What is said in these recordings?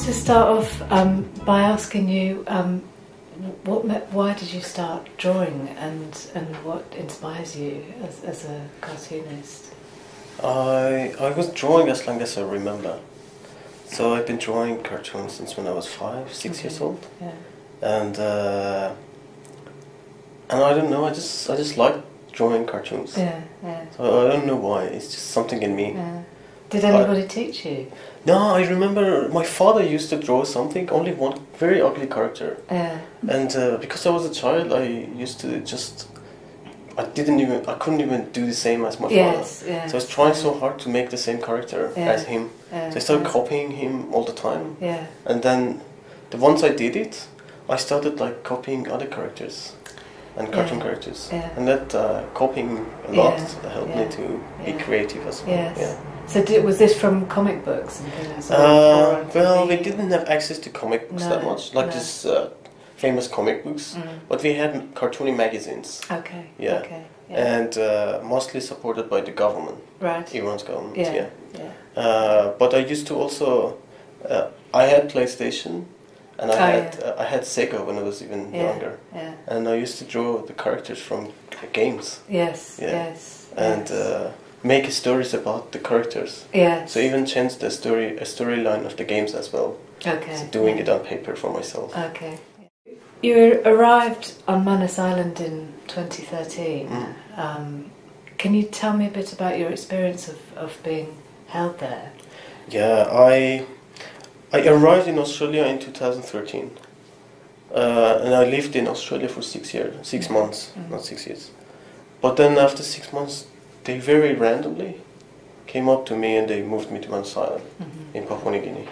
to start off by asking you why did you start drawing and what inspires you as a cartoonist? I was drawing as long as I remember. So I've been drawing cartoons since when I was 5, 6 years old. Yeah. And I don't know, I just like drawing cartoons. Yeah, yeah. So I don't know why, it's just something in me. Yeah. Did anybody teach you? No, I remember my father used to draw something, only one very ugly character. Yeah. And because I was a child, I used to just, I couldn't even do the same as my father. Yes, so I was trying so hard to make the same character as him. Yeah. So I started copying him all the time. Yeah. And then, once I did it, I started like copying other characters and cartoon characters. Yeah. And that copying a lot helped me to be creative as well. Yes. Yeah. So was this from comic books and things? Well, we didn't have access to comic books that much, like this famous comic books, but we had cartoony magazines. Okay. Yeah. Okay. Yeah. And mostly supported by the government. Right. Iran's government. Yeah. Yeah. But I used to also, I had PlayStation, and I had Sega when I was even younger. Yeah. And I used to draw the characters from games. Yes. Yeah. Yes. And make stories about the characters. Yes. So even change the storyline of the games as well. Okay. So doing it on paper for myself. Okay. You arrived on Manus Island in 2013. Can you tell me a bit about your experience of being held there? Yeah, I arrived in Australia in 2013. And I lived in Australia for 6 months, not 6 years. But then after 6 months, they very randomly came up to me and they moved me to Manus Island in Papua New Guinea.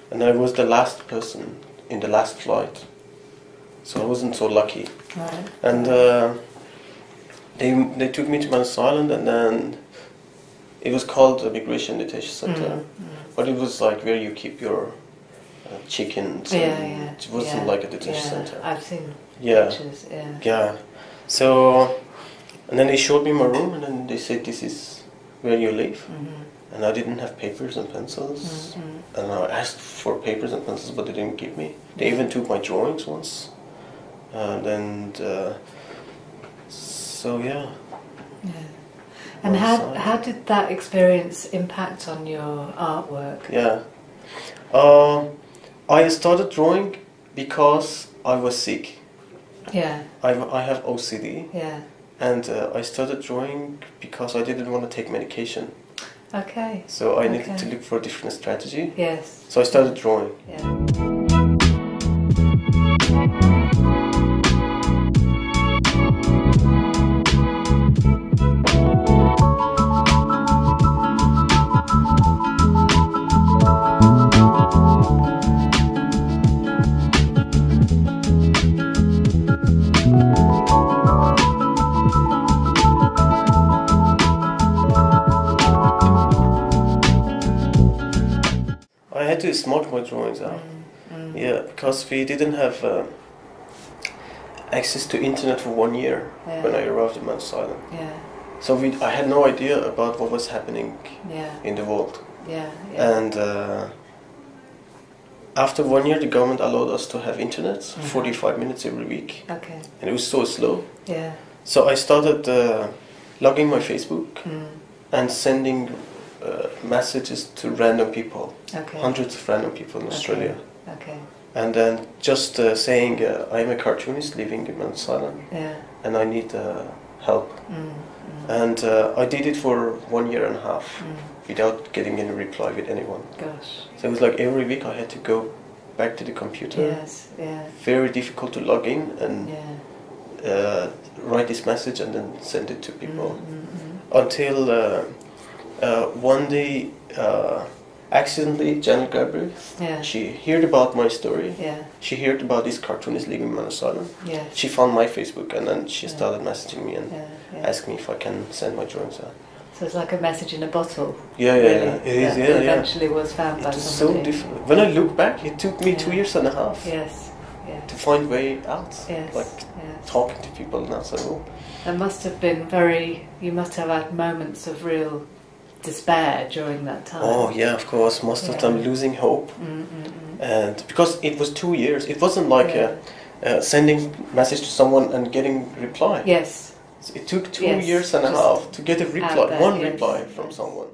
And I was the last person in the last flight. So I wasn't so lucky. Right. And they took me to Manus Island, and then it was called the Migration Detention Center. But it was like where you keep your chickens. It wasn't like a detention center. I've seen pictures. Yeah. So, and then they showed me my room, and then they said, "This is where you live." And I didn't have papers and pencils. And I asked for papers and pencils, but they didn't give me. They even took my drawings once. So yeah. And how did that experience impact on your artwork? Yeah. I started drawing because I was sick. Yeah. I have OCD. Yeah. And I started drawing because I didn't want to take medication. Okay. So I needed to look for a different strategy. Yes. So I started drawing. Yeah. I had to smart my drawings out. Yeah, because we didn't have access to internet for 1 year when I arrived in Manus Island. Yeah. So I had no idea about what was happening in the world. Yeah. And after 1 year, the government allowed us to have internet, 45 minutes every week. Okay. And it was so slow. Yeah. So I started logging my Facebook and sending messages to random people, hundreds of random people in Australia. Okay. And then just saying, I'm a cartoonist living in Manus Island, and I need help. And I did it for 1 year and a half without getting any reply with anyone. Gosh. So it was like every week I had to go back to the computer. Yes, yeah. Very difficult to log in and write this message and then send it to people. Until one day, accidentally, Janet Gabriel, she heard about my story. Yeah. She heard about this cartoonist living in Manus Island. Yes. She found my Facebook and then she started messaging me and asking me if I can send my drawings out. So it's like a message in a bottle. Yeah, really, it is. that eventually was found by it was somebody. so difficult. When I look back, it took me 2 years and a half. Yes. To find way out. Yes. Like talking to people and so. That must have been you must have had moments of real despair during that time. Oh yeah, of course. Most of them losing hope, and because it was 2 years, it wasn't like sending message to someone and getting reply. Yes. It took 2 years and a half to get a reply, reply from someone.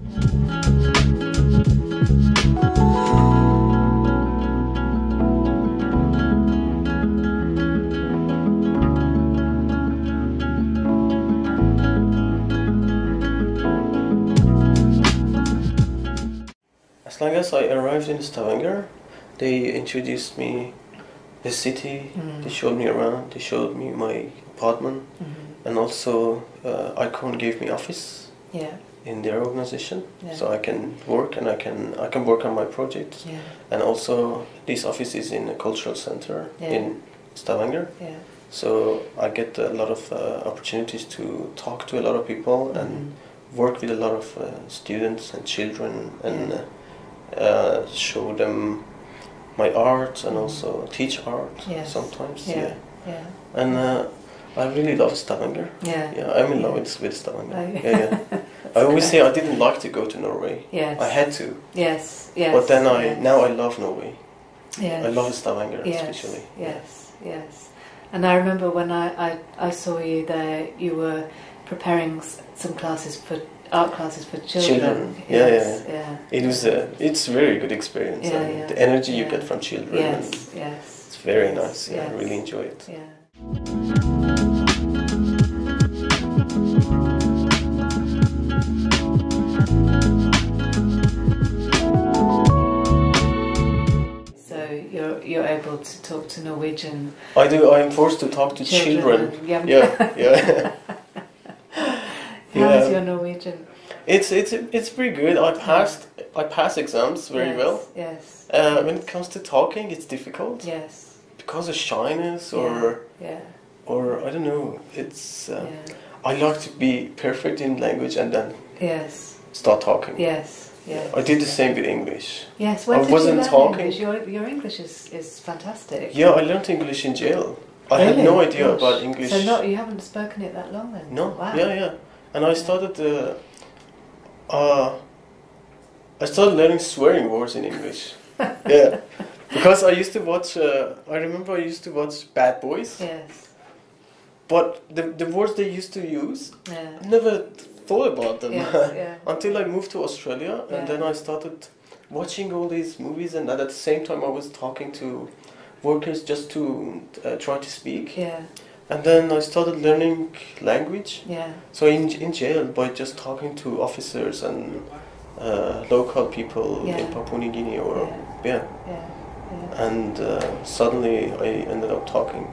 As long as I arrived in Stavanger, they introduced me the city, they showed me around, they showed me my apartment, and also Icon gave me office in their organization, so I can work and I can work on my project. And also this office is in a cultural center in Stavanger, so I get a lot of opportunities to talk to a lot of people and work with a lot of students and children and show them my art and also teach art sometimes. And I really love Stavanger. I'm in love with Stavanger. I always say I didn't like to go to Norway. I had to. But then now I love Norway. I love Stavanger especially. And I remember when I saw you there, you were preparing some classes for art classes for children. It was it's a very good experience. And the energy you get from children. It's very nice. I really enjoy it. So you're able to talk to Norwegian. I do. I'm forced to talk to children. How's your Norwegian? It's pretty good. I pass exams very well. When it comes to talking, it's difficult. Because of shyness or I don't know. It's I like to be perfect in language and then start talking. I did the same with English. When did wasn't you learn talking. English? Your English is fantastic. I learned English in jail. I had no idea about English. So you haven't spoken it that long then? No. Wow. And I started I started learning swearing words in English. Because I used to watch. I remember I used to watch Bad Boys. But the words they used to use, I never thought about them until I moved to Australia, and then I started watching all these movies, and at the same time I was talking to workers just to try to speak. And then I started learning language. So in jail, by just talking to officers and local people in Papua New Guinea, or and suddenly I ended up talking